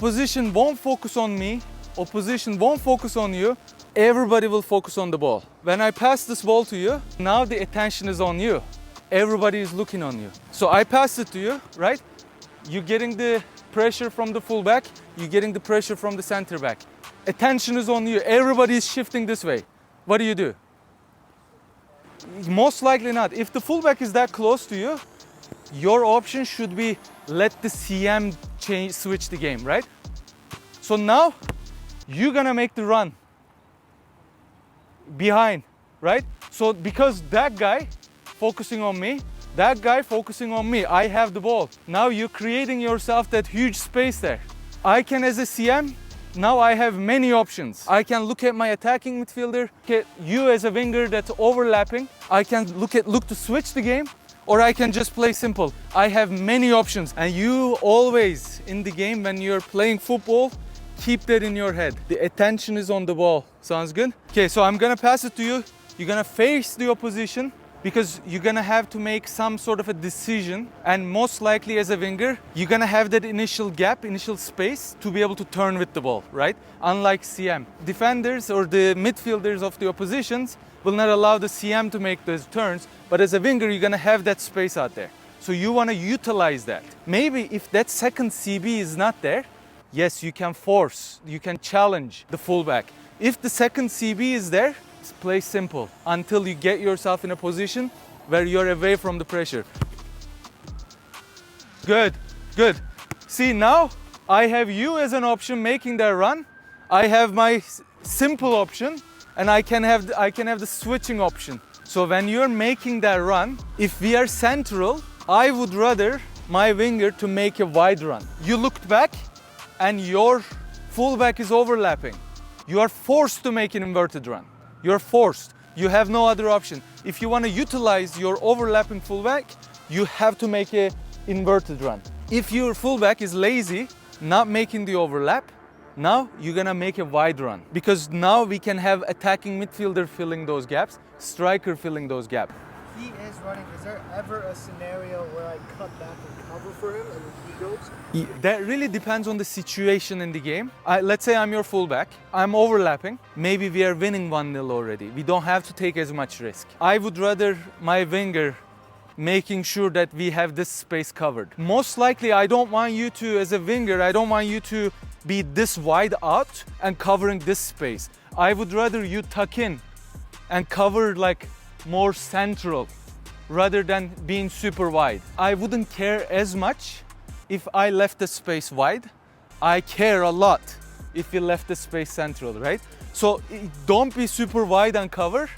opposition won't focus on me, opposition won't focus on you, everybody will focus on the ball. When I pass this ball to you, now the attention is on you. Everybody is looking on you. So I pass it to you, right? You're getting the pressure from the fullback, you're getting the pressure from the center back. Attention is on you, everybody is shifting this way. What do? Most likely not. If the fullback is that close to you, your option should be let the CM switch the game, right? So now you're gonna make the run behind, right? So because that guy focusing on me, that guy focusing on me, I have the ball. Now you're creating yourself that huge space there. I can, as a CM, now I have many options. I can look at my attacking midfielder, look at you as a winger that's overlapping. I can look to switch the game, or I can just play simple. I have many options. And you always, in the game when you're playing football, keep that in your head. The attention is on the ball. Sounds good? Okay, so I'm gonna pass it to you. You're gonna face the opposition, because you're gonna have to make some sort of a decision, and most likely as a winger, you're gonna have that initial gap, initial space to be able to turn with the ball, right? Unlike CM. Defenders or the midfielders of the oppositions will not allow the CM to make those turns, but as a winger, you're gonna have that space out there. So you wanna utilize that. Maybe if that second CB is not there, yes, you can force, you can challenge the fullback. If the second CB is there, play simple until you get yourself in a position where you're away from the pressure. Good. See, now I have you as an option making that run. I have my simple option, and I can have the switching option. So when you're making that run, if we are central, I would rather my winger to make a wide run. You looked back and your fullback is overlapping. You are forced to make an inverted run. You're forced. You have no other option. If you want to utilize your overlapping fullback, you have to make an inverted run. If your fullback is lazy, not making the overlap, now you're gonna make a wide run. Because now we can have attacking midfielder filling those gaps, striker filling those gaps. He is running. Is there ever a scenario where I cut back and cover for him and he goes? That really depends on the situation in the game. Let's say I'm your fullback. I'm overlapping. Maybe we are winning 1-0 already. We don't have to take as much risk. I would rather my winger making sure that we have this space covered. Most likely, I don't want you to, as a winger, I don't want you to be this wide out and covering this space. I would rather you tuck in and cover like more central rather than being super wide. I wouldn't care as much if I left the space wide. I care a lot if you left the space central, right? So don't be super wide and cover,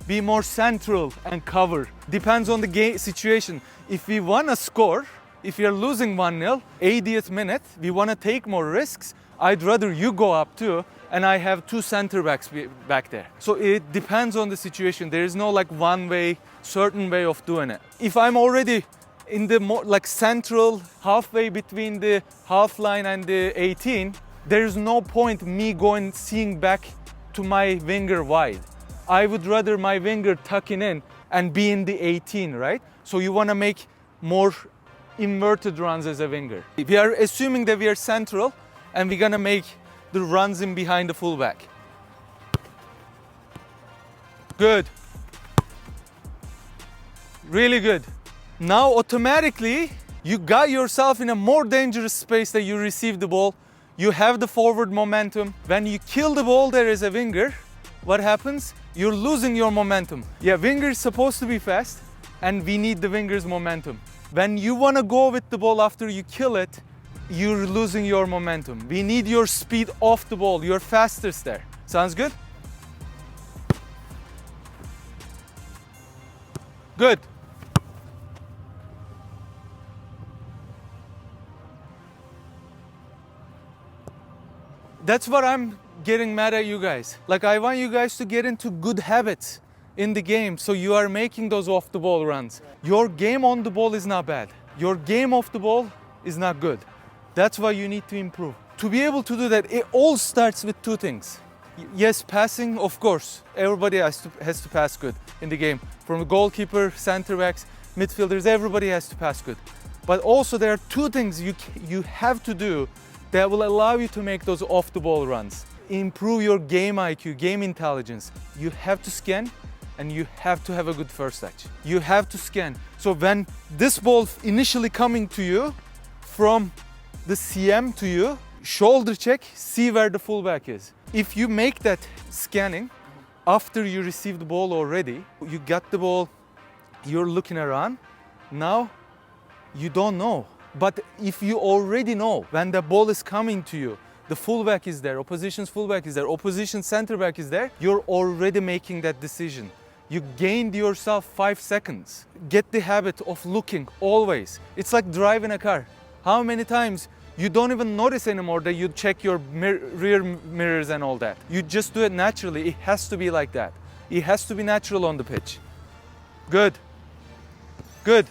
be more central and cover. Depends on the game situation. If we want to score, if you're losing 1-0, 80th minute, we want to take more risks, I'd rather you go up too, and I have two center backs back there. So it depends on the situation. There is no like one way, certain way of doing it. If I'm already in the more like central, halfway between the half line and the 18, there is no point me seeing back to my winger wide. I would rather my winger tucking in and be in the 18, right? So you want to make more inverted runs as a winger. We are assuming that we are central and we're gonna make the runs in behind the fullback. Good. Really good. Now automatically you got yourself in a more dangerous space that you receive the ball. You have the forward momentum. When you kill the ball there as a winger, what happens? You're losing your momentum. Yeah, winger is supposed to be fast and we need the winger's momentum. When you want to go with the ball after you kill it, you're losing your momentum. We need your speed off the ball. You're fastest there. Sounds good? Good. That's what I'm getting mad at you guys. Like I want you guys to get into good habits in the game so you are making those off the ball runs. Your game on the ball is not bad. Your game off the ball is not good. That's why you need to improve. To be able to do that, it all starts with two things. Yes, passing, of course. Everybody has to pass good in the game. From the goalkeeper, center backs, midfielders, everybody has to pass good. But also there are two things you have to do that will allow you to make those off the ball runs. Improve your game IQ, game intelligence. You have to scan and you have to have a good first touch. You have to scan. So when this ball initially coming to you from the CM to you, shoulder check, see where the fullback is. If you make that scanning after you receive the ball already, you got the ball, you're looking around, now you don't know. But if you already know when the ball is coming to you, the fullback is there, opposition's fullback is there, opposition center back is there, you're already making that decision. You gained yourself 5 seconds. Get the habit of looking always. It's like driving a car. How many times you don't even notice anymore that you check your rear mirrors and all that. You just do it naturally. It has to be like that. It has to be natural on the pitch. Good. Good.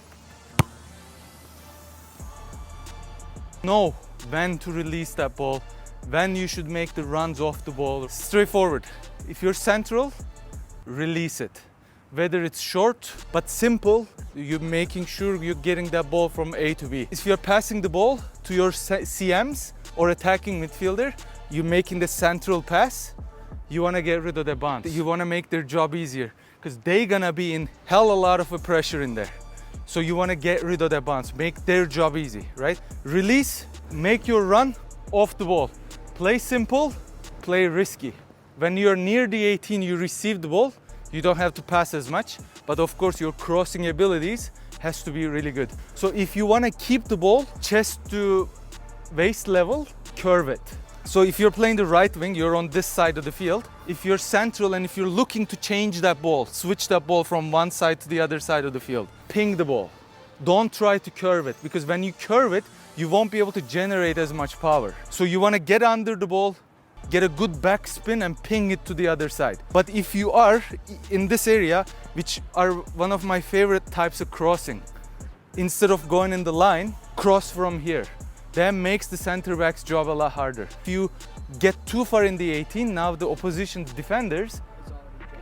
Know when to release that ball, when you should make the runs off the ball. Straightforward. If you're central, release it. Whether it's short but simple, you're making sure you're getting that ball from A to B. If you're passing the ball to your CMs or attacking midfielder, you're making the central pass, you want to get rid of the bounce. You want to make their job easier because they're going to be in hell a lot of pressure in there. So you want to get rid of that bounce, make their job easy, right? Release, make your run off the ball. Play simple, play risky. When you're near the 18, you receive the ball, you don't have to pass as much, but of course your crossing abilities has to be really good. So if you want to keep the ball chest to waist level, curve it. So if you're playing the right wing, you're on this side of the field. If you're central and if you're looking to change that ball, switch that ball from one side to the other side of the field, ping the ball. Don't try to curve it, because when you curve it, you won't be able to generate as much power. So you want to get under the ball, get a good backspin and ping it to the other side. But if you are in this area, which are one of my favorite types of crossing, instead of going in the line, cross from here. That makes the center back's job a lot harder. If you get too far in the 18, now the opposition's defenders,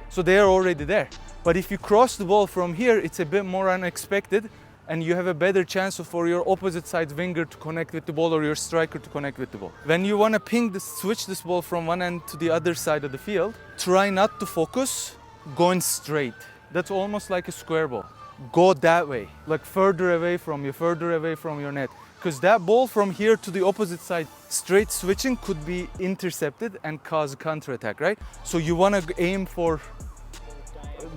so they are already there. But if you cross the ball from here, it's a bit more unexpected and you have a better chance for your opposite side winger to connect with the ball or your striker to connect with the ball. When you want to switch this ball from one end to the other side of the field, try not to focus going straight. That's almost like a square ball. Go that way, like further away from your net. Because that ball from here to the opposite side, straight switching could be intercepted and cause a counter-attack, right? So you want to aim for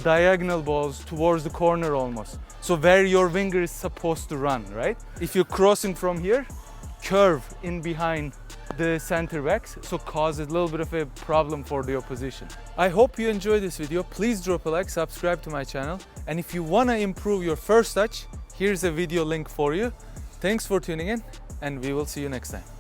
diagonal balls towards the corner almost. So where your winger is supposed to run, right? If you're crossing from here, curve in behind the center backs, so cause a little bit of a problem for the opposition. I hope you enjoyed this video. Please drop a like, subscribe to my channel. And if you want to improve your first touch, here's a video link for you. Thanks for tuning in, and we will see you next time.